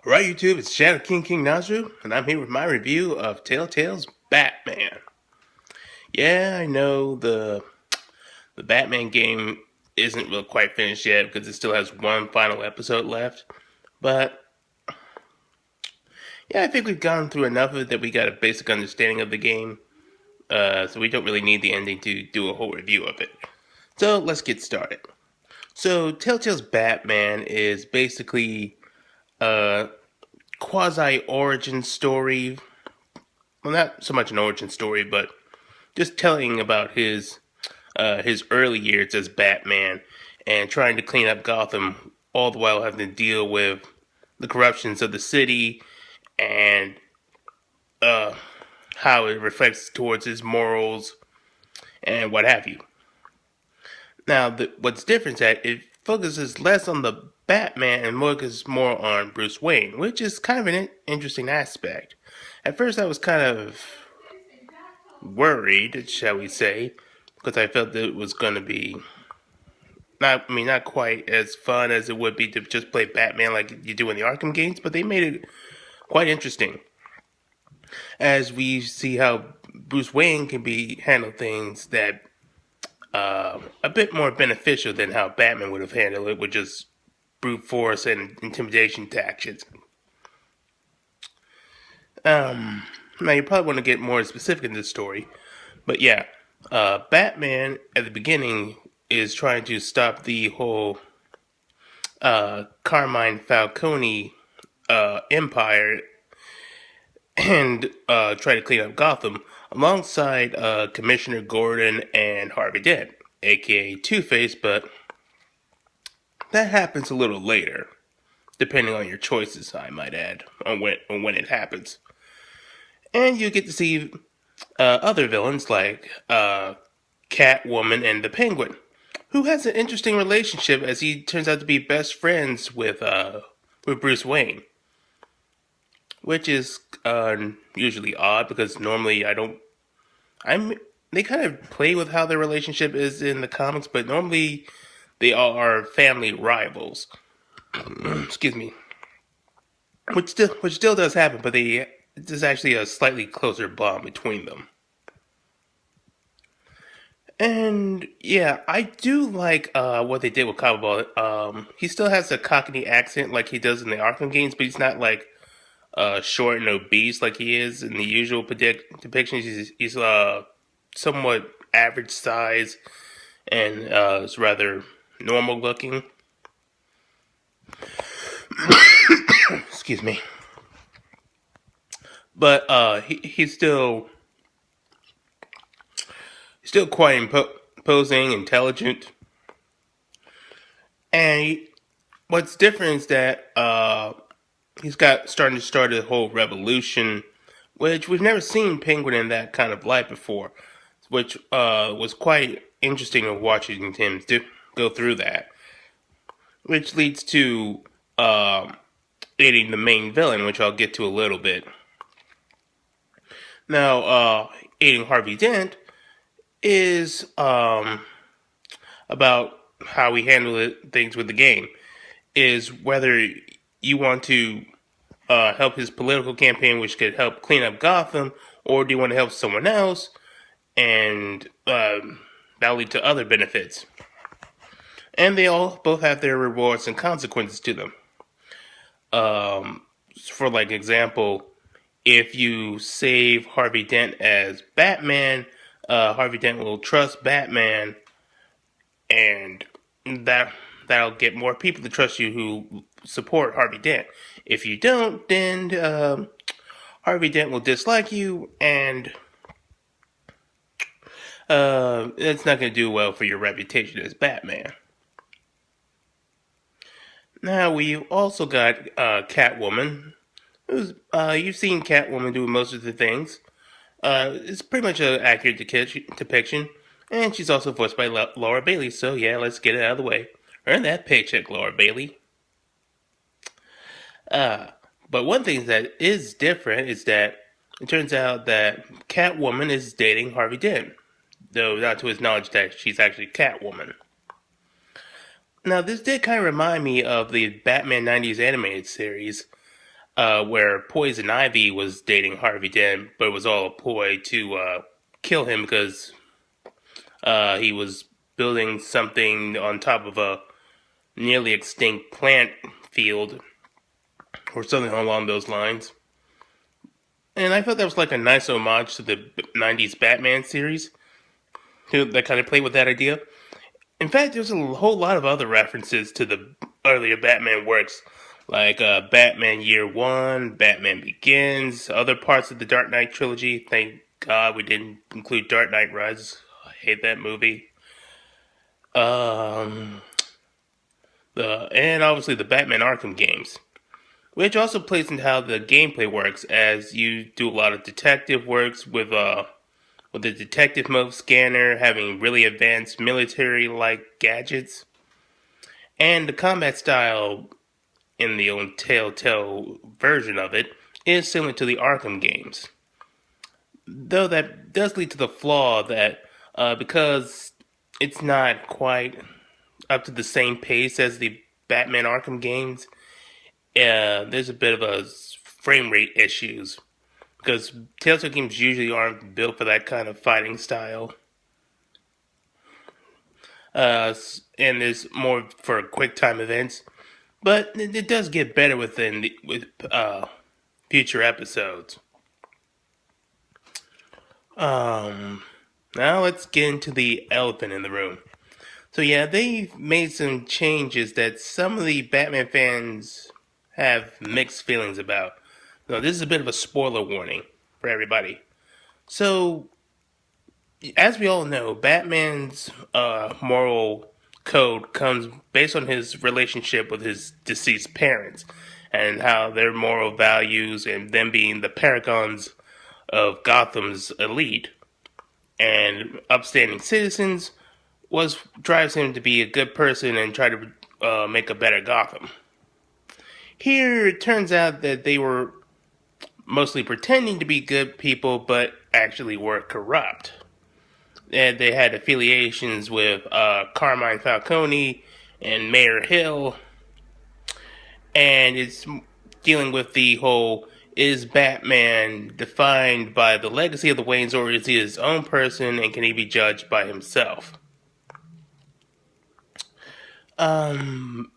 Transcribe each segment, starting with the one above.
Alright YouTube, it's Shadow King Nazru, and I'm here with my review of Telltale's Batman. Yeah, I know the Batman game isn't really quite finished yet because it still has one final episode left. But yeah, I think we've gone through enough of it that we got a basic understanding of the game. So we don't really need the ending to do a whole review of it. So let's get started. So Telltale's Batman is basically a quasi origin story. Well, not so much an origin story, but just telling about his early years as Batman and trying to clean up Gotham, all the while having to deal with the corruptions of the city and uh, how it reflects towards his morals and what have you. Now, what's different is that it focuses less on the Batman and focuses more on Bruce Wayne, which is kind of an interesting aspect. At first, I was kind of worried, shall we say, because I felt that it was going to be not quite as fun as it would be to just play Batman like you do in the Arkham games, but they made it quite interesting as we see how Bruce Wayne can be handle things that a bit more beneficial than how Batman would have handled it with just brute force and intimidation tactics. Now you probably want to get more specific in this story, but yeah, Batman at the beginning is trying to stop the whole Carmine Falcone empire and try to clean up Gotham alongside Commissioner Gordon and Harvey Dent, aka Two-Face, but that happens a little later, depending on your choices, I might add, on when it happens. And you get to see other villains like Catwoman and the Penguin, who has an interesting relationship as he turns out to be best friends with Bruce Wayne, which is usually odd because normally I don't. They kind of play with how their relationship is in the comics, but normally they are family rivals. Excuse me, which still does happen, but there's actually a slightly closer bond between them. And yeah, I do like what they did with Cabo. He still has a Cockney accent like he does in the Arkham games, but he's not like short and obese like he is in the usual depictions. He's somewhat average size and is rather normal looking. Excuse me, but he's still quite imposing, intelligent, and what's different is that he's starting to start a whole revolution, which we've never seen Penguin in that kind of light before, which was quite interesting of watching him go through that, which leads to aiding the main villain, which I'll get to a little bit. Now, aiding Harvey Dent is about how we handle things with the game, is whether you want to help his political campaign, which could help clean up Gotham, or do you want to help someone else, and that'll lead to other benefits. And they all both have their rewards and consequences to them. For like example, if you save Harvey Dent as Batman, Harvey Dent will trust Batman, and that'll get more people to trust you who support Harvey Dent. If you don't, then Harvey Dent will dislike you, and it's not going to do well for your reputation as Batman. Now we've also got Catwoman, who's you've seen Catwoman do most of the things. It's pretty much an accurate depiction, and she's also voiced by Laura Bailey. So yeah, let's get it out of the way. Earn that paycheck, Laura Bailey. But one thing that is different is that it turns out that Catwoman is dating Harvey Dent, though not to his knowledge that she's actually Catwoman. Now, this did kind of remind me of the Batman 90s animated series. where Poison Ivy was dating Harvey Dent, but it was all a ploy to kill him because he was building something on top of a nearly extinct plant field or something along those lines. And I thought that was like a nice homage to the 90s Batman series that kind of played with that idea. In fact, there's a whole lot of other references to the earlier Batman works, like Batman Year One, Batman Begins, other parts of the Dark Knight trilogy. Thank God we didn't include Dark Knight Rises. I hate that movie. Um, and obviously the Batman Arkham games, which also plays into how the gameplay works, as you do a lot of detective works with the detective mode scanner having really advanced military-like gadgets, and the combat style in the old Telltale version of it is similar to the Arkham games. Though that does lead to the flaw that because it's not quite up to the same pace as the Batman Arkham games, there's a bit of a frame rate issues because Telltale games usually aren't built for that kind of fighting style. And there's more for quick time events, but it does get better with future episodes. Um, Now let's get into the elephant in the room. So yeah, they've made some changes that some of the Batman fans have mixed feelings about. Now this is a bit of a spoiler warning for everybody. So, as we all know, Batman's moral code comes based on his relationship with his deceased parents and how their moral values and them being the paragons of Gotham's elite and upstanding citizens was drives him to be a good person and try to make a better Gotham. Here, it turns out that they were mostly pretending to be good people, but actually were corrupt. And they had affiliations with Carmine Falcone and Mayor Hill, and it's dealing with the whole: is Batman defined by the legacy of the Waynes, or is he his own person, and can he be judged by himself? Um,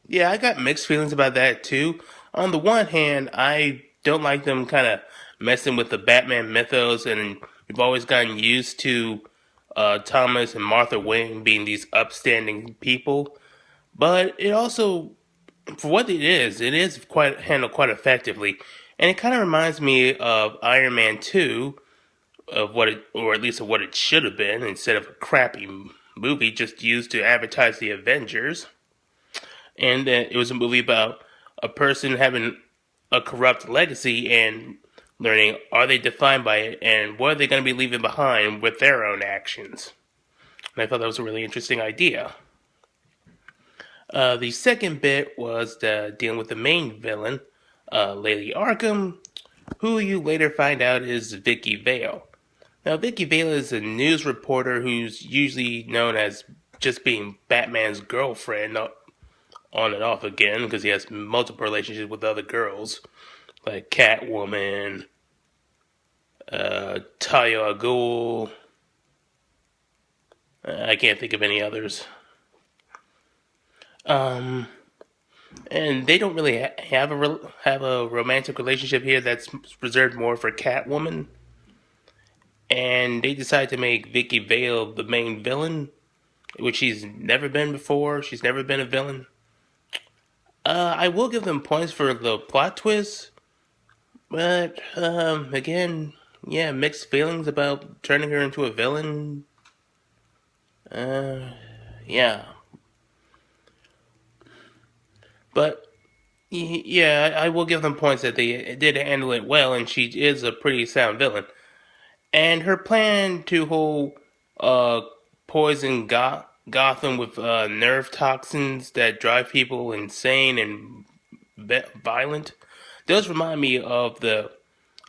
yeah, I got mixed feelings about that too. On the one hand, I don't like them kind of messing with the Batman mythos, and we've always gotten used to Thomas and Martha Wayne being these upstanding people. But it also, for what it is quite handled quite effectively, and it kind of reminds me of Iron Man 2, of what it, or at least of what it should have been, instead of a crappy movie just used to advertise the Avengers. And it was a movie about a person having a corrupt legacy and learning, are they defined by it, and what are they going to be leaving behind with their own actions. And I thought that was a really interesting idea. The second bit was dealing with the main villain, Lady Arkham, who you later find out is Vicky Vale. Now, Vicky Vale is a news reporter who's usually known as just being Batman's girlfriend, on and off again, because he has multiple relationships with other girls, like Catwoman, Talia al Ghul. I can't think of any others. And they don't really have a romantic relationship here. That's reserved more for Catwoman. And they decide to make Vicky Vale the main villain, which she's never been before. She's never been a villain. I will give them points for the plot twist, but again, yeah, mixed feelings about turning her into a villain. Yeah, but yeah, I will give them points that they did handle it well, and she is a pretty sound villain. And her plan to whole uh, poison Gotham with nerve toxins that drive people insane and violent does remind me of the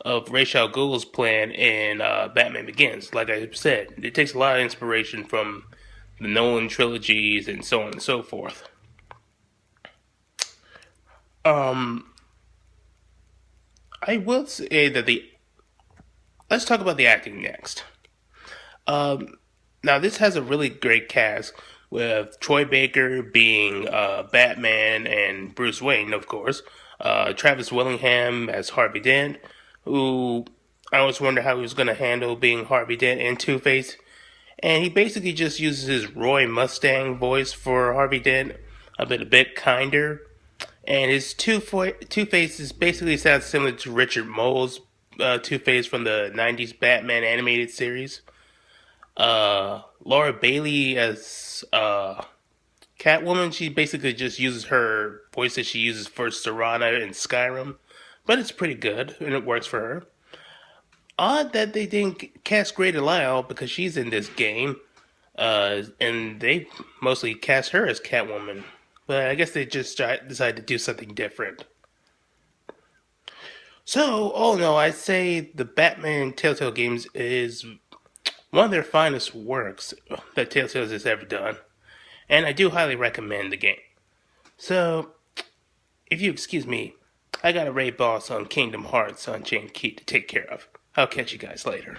of Ra's al Ghul's plan in Batman Begins. Like I said, it takes a lot of inspiration from the Nolan trilogies and so on and so forth. Um, I will say that the let's talk about the acting next. Um, Now this has a really great cast with Troy Baker being Batman and Bruce Wayne, of course. Travis Willingham as Harvey Dent, who I always wonder how he was going to handle being Harvey Dent and Two Face. And he basically just uses his Roy Mustang voice for Harvey Dent, a bit kinder. And his Two Faces basically sounds similar to Richard Mole's Two Face from the '90s Batman animated series. Laura Bailey as Catwoman, she basically just uses her voice that she uses for Serana in Skyrim, but it's pretty good and it works for her. Odd that they didn't cast Greta Lyle because she's in this game, and they mostly cast her as Catwoman. But I guess they just decided to do something different. So, all in all, I'd say the Batman Telltale games is one of their finest works that Telltale has ever done, and I do highly recommend the game. So, if you excuse me, I got a raid boss on Kingdom Hearts Unchained Key to take care of. I'll catch you guys later.